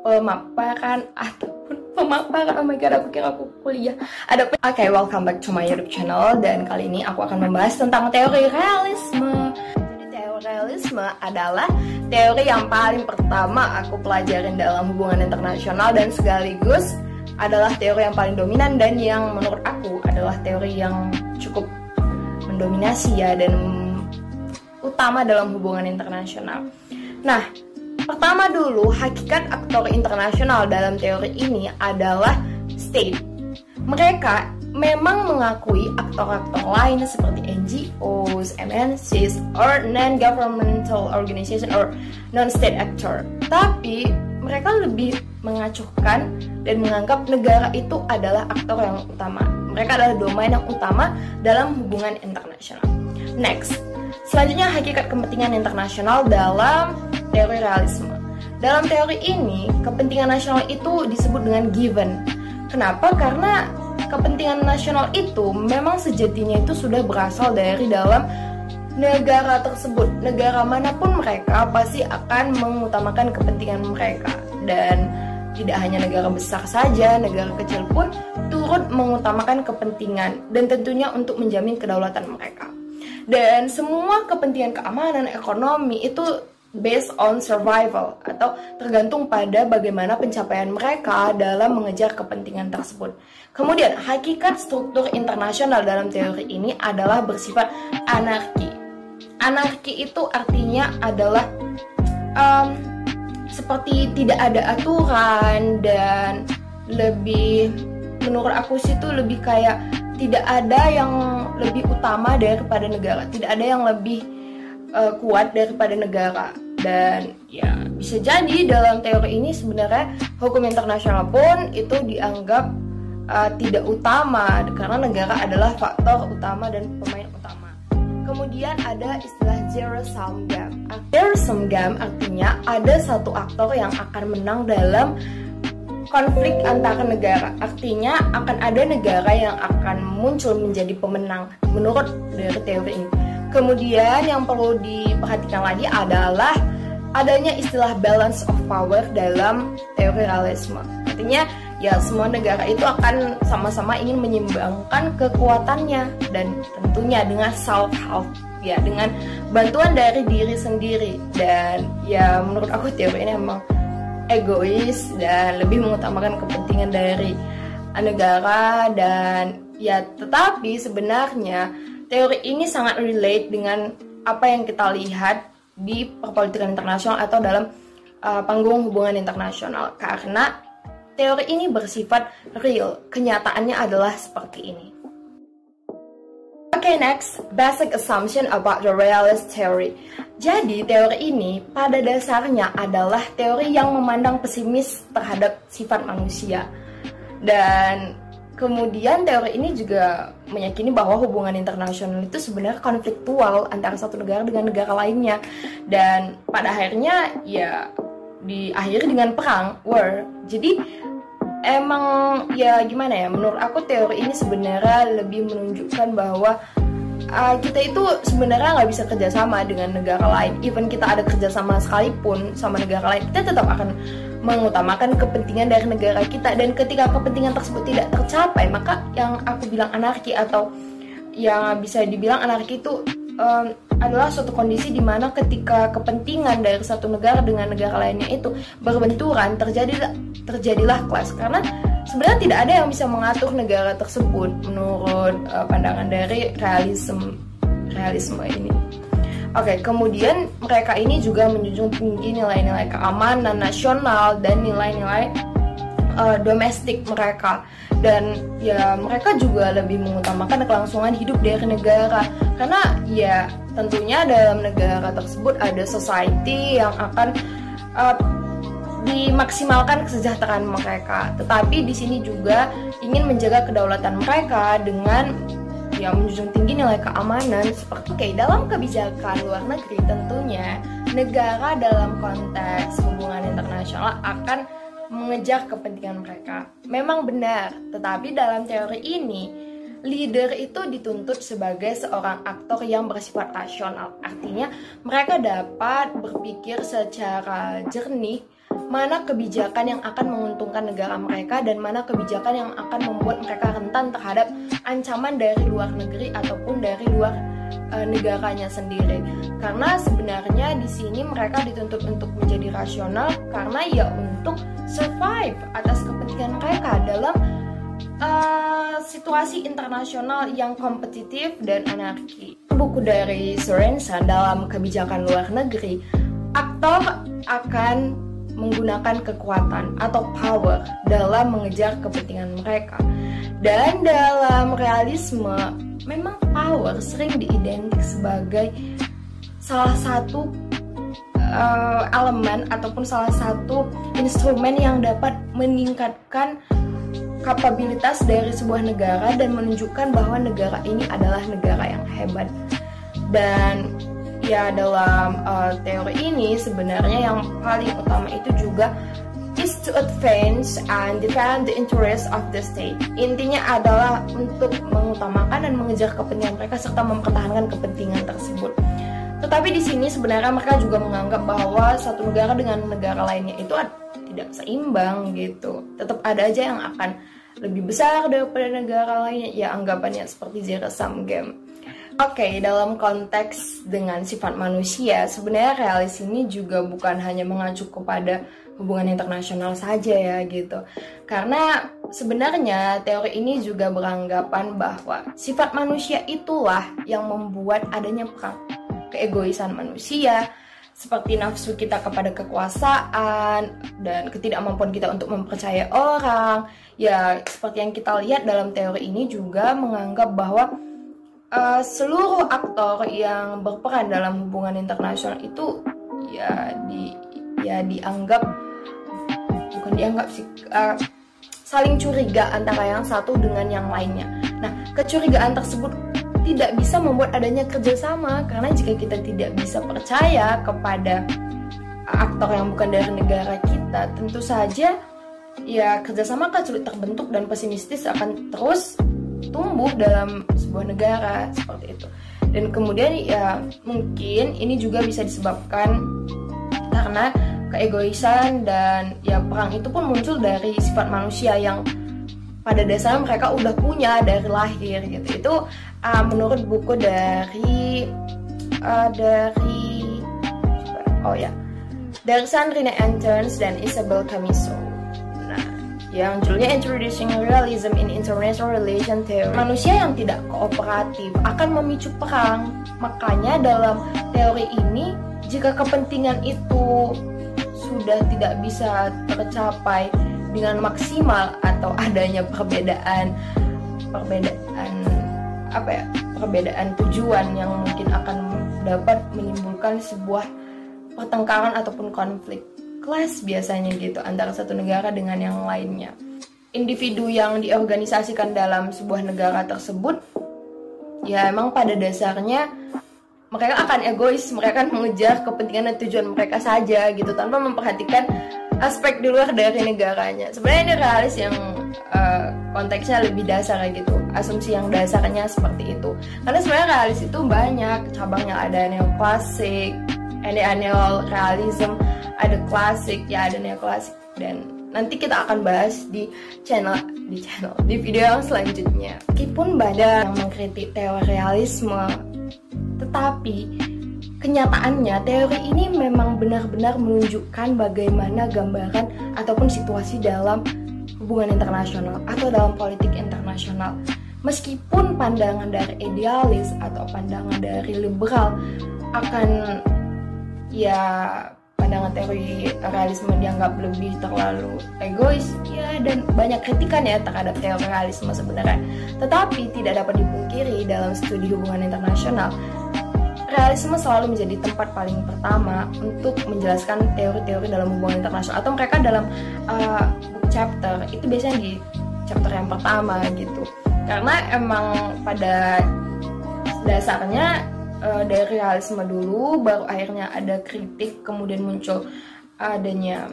pemaparan ataupun pemaparan. Oh my god, aku kira aku kuliah. Oke, welcome back to my YouTube channel. Dan kali ini aku akan membahas tentang teori realisme. Jadi teori realisme adalah teori yang paling pertama aku pelajarin dalam hubungan internasional, dan sekaligus adalah teori yang paling dominan dan yang menurut aku adalah teori yang cukup mendominasi ya, dan utama dalam hubungan internasional. Nah, pertama dulu, hakikat aktor internasional dalam teori ini adalah state. Mereka memang mengakui aktor-aktor lain seperti NGOs, MNCs, or non-governmental organization or non-state actor. Tapi mereka lebih mengacuhkan dan menganggap negara itu adalah aktor yang utama. Mereka adalah domain yang utama dalam hubungan internasional. Next, selanjutnya hakikat kepentingan internasional dalam teori realisme. Dalam teori ini, kepentingan nasional itu disebut dengan given. Kenapa? Karena kepentingan nasional itu memang sejatinya itu sudah berasal dari dalam negara tersebut. Negara manapun mereka pasti akan mengutamakan kepentingan mereka. Dan tidak hanya negara besar saja, negara kecil pun turut mengutamakan kepentingan dan tentunya untuk menjamin kedaulatan mereka. Dan semua kepentingan keamanan, ekonomi itu based on survival atau tergantung pada bagaimana pencapaian mereka dalam mengejar kepentingan tersebut. Kemudian, hakikat struktur internasional dalam teori ini adalah bersifat anarki. Anarki itu artinya adalah seperti tidak ada aturan, dan lebih, menurut aku sih itu lebih kayak tidak ada yang lebih utama daripada negara, tidak ada yang lebih kuat daripada negara. Dan ya, bisa jadi dalam teori ini sebenarnya hukum internasional pun itu dianggap tidak utama karena negara adalah faktor utama dan pemain utama. Kemudian ada istilah zero sum game. Zero sum game artinya ada satu aktor yang akan menang dalam konflik antara negara. Artinya akan ada negara yang akan muncul menjadi pemenang menurut dari teori ini. Kemudian yang perlu diperhatikan lagi adalah adanya istilah balance of power dalam teori realisme. Artinya ya, semua negara itu akan sama-sama ingin menyeimbangkan kekuatannya, dan tentunya dengan self-help ya, dengan bantuan dari diri sendiri. Dan ya, menurut aku teori ini emang egois dan lebih mengutamakan kepentingan dari negara. Dan ya, tetapi sebenarnya teori ini sangat relate dengan apa yang kita lihat di perpolitikan internasional atau dalam panggung hubungan internasional, karena teori ini bersifat real. Kenyataannya adalah seperti ini. Oke, next, basic assumption about the realist theory. Jadi teori ini pada dasarnya adalah teori yang memandang pesimis terhadap sifat manusia. Dan kemudian teori ini juga meyakini bahwa hubungan internasional itu sebenarnya konfliktual antara satu negara dengan negara lainnya. Dan pada akhirnya ya diakhiri dengan perang, war. Jadi emang ya gimana ya, menurut aku teori ini sebenarnya lebih menunjukkan bahwa kita itu sebenarnya nggak bisa kerjasama dengan negara lain. Even kita ada kerjasama sekalipun sama negara lain, kita tetap akan mengutamakan kepentingan dari negara kita. Dan ketika kepentingan tersebut tidak tercapai, maka yang aku bilang anarki, atau yang bisa dibilang anarki itu adalah suatu kondisi di mana ketika kepentingan dari satu negara dengan negara lainnya itu berbenturan, terjadilah clash. Karena sebenarnya tidak ada yang bisa mengatur negara tersebut menurut pandangan dari realisme ini. Oke, kemudian mereka ini juga menjunjung tinggi nilai-nilai keamanan nasional dan nilai-nilai domestik mereka. Dan ya, mereka juga lebih mengutamakan kelangsungan hidup dari negara, karena ya tentunya dalam negara tersebut ada society yang akan dimaksimalkan kesejahteraan mereka. Tetapi di sini juga ingin menjaga kedaulatan mereka dengan ya menjunjung tinggi nilai keamanan seperti dalam kebijakan luar negeri. Tentunya negara dalam konteks hubungan internasional akan mengejar kepentingan mereka. Memang benar, tetapi dalam teori ini leader itu dituntut sebagai seorang aktor yang bersifat rasional. Artinya mereka dapat berpikir secara jernih, mana kebijakan yang akan menguntungkan negara mereka dan mana kebijakan yang akan membuat mereka rentan terhadap ancaman dari luar negeri ataupun dari luar negaranya sendiri. Karena sebenarnya di sini mereka dituntut untuk menjadi rasional karena ya untuk survive atas kepentingan mereka dalam situasi internasional yang kompetitif dan anarki. Buku dari Sorensen dalam kebijakan luar negeri, aktor akan menggunakan kekuatan atau power dalam mengejar kepentingan mereka. Dan dalam realisme, memang power sering diidentik sebagai salah satu elemen ataupun salah satu instrumen yang dapat meningkatkan kapabilitas dari sebuah negara dan menunjukkan bahwa negara ini adalah negara yang hebat. Dan ya dalam teori ini sebenarnya yang paling utama itu juga is to advance and defend the interests of the state. Intinya adalah untuk mengutamakan dan mengejar kepentingan mereka serta mempertahankan kepentingan tersebut. Tetapi di sini sebenarnya mereka juga menganggap bahwa satu negara dengan negara lainnya itu tidak seimbang gitu. Tetap ada aja yang akan lebih besar daripada negara lainnya. Ya anggapannya seperti zero sum game. Oke, dalam konteks dengan sifat manusia, sebenarnya realis ini juga bukan hanya mengacu kepada hubungan internasional saja ya gitu. Karena sebenarnya teori ini juga beranggapan bahwa sifat manusia itulah yang membuat adanya perang. Keegoisan manusia, seperti nafsu kita kepada kekuasaan dan ketidakmampuan kita untuk mempercayai orang. Ya, seperti yang kita lihat dalam teori ini juga menganggap bahwa seluruh aktor yang berperan dalam hubungan internasional itu dianggap bukan dianggap sih saling curiga antara yang satu dengan yang lainnya. Nah, kecurigaan tersebut tidak bisa membuat adanya kerjasama karena jika kita tidak bisa percaya kepada aktor yang bukan dari negara kita, tentu saja ya kerjasama akan sulit terbentuk dan pesimistis akan terus tumbuh dalam sebuah negara seperti itu. Dan kemudian ya mungkin ini juga bisa disebabkan karena keegoisan dan ya perang itu pun muncul dari sifat manusia yang pada dasarnya mereka udah punya dari lahir gitu. Itu menurut buku dari Sandrine Anterns dan Isabel Camiso. Nah, yang judulnya Introducing Realism in International Relation Theory. Manusia yang tidak kooperatif akan memicu perang. Makanya dalam teori ini, jika kepentingan itu sudah tidak bisa tercapai dengan maksimal atau adanya perbedaan tujuan yang mungkin akan dapat menimbulkan sebuah pertengkaran ataupun konflik kelas biasanya gitu antara satu negara dengan yang lainnya. Individu yang diorganisasikan dalam sebuah negara tersebut ya emang pada dasarnya mereka akan egois, mereka akan mengejar kepentingan dan tujuan mereka saja gitu tanpa memperhatikan aspek di luar dari negaranya. Sebenarnya ini realis yang konteksnya lebih dasar gitu, asumsi yang dasarnya seperti itu. Karena sebenarnya realis itu banyak cabangnya, ada neoklasik, neorealism, ada klasik, ya ada neoklasik, dan nanti kita akan bahas di video yang selanjutnya. Meskipun banyak yang mengkritik teori realisme, tetapi kenyataannya teori ini memang benar-benar menunjukkan bagaimana gambaran ataupun situasi dalam hubungan internasional atau dalam politik internasional. Meskipun pandangan dari idealis atau pandangan dari liberal akan pandangan teori realisme dianggap lebih terlalu egois ya, dan banyak kritikan ya terhadap teori realisme sebenarnya. Tetapi tidak dapat dipungkiri dalam studi hubungan internasional, realisme selalu menjadi tempat paling pertama untuk menjelaskan teori-teori dalam hubungan internasional, atau mereka dalam book chapter itu biasanya di chapter yang pertama gitu. Karena emang pada dasarnya dari realisme dulu baru akhirnya ada kritik, kemudian muncul adanya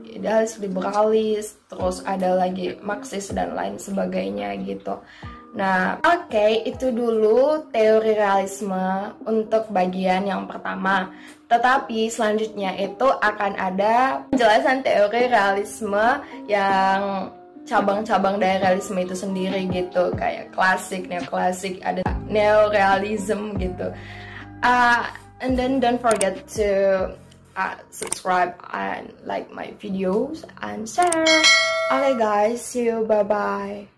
idealis, liberalis, terus ada lagi Marxis dan lain sebagainya gitu. Nah, oke, itu dulu teori realisme untuk bagian yang pertama. Tetapi selanjutnya itu akan ada penjelasan teori realisme yang cabang-cabang dari realisme itu sendiri gitu, kayak klasik, neoklasik, ada neorealism gitu. And then don't forget to subscribe and like my videos and share. Okay guys, see you, bye bye.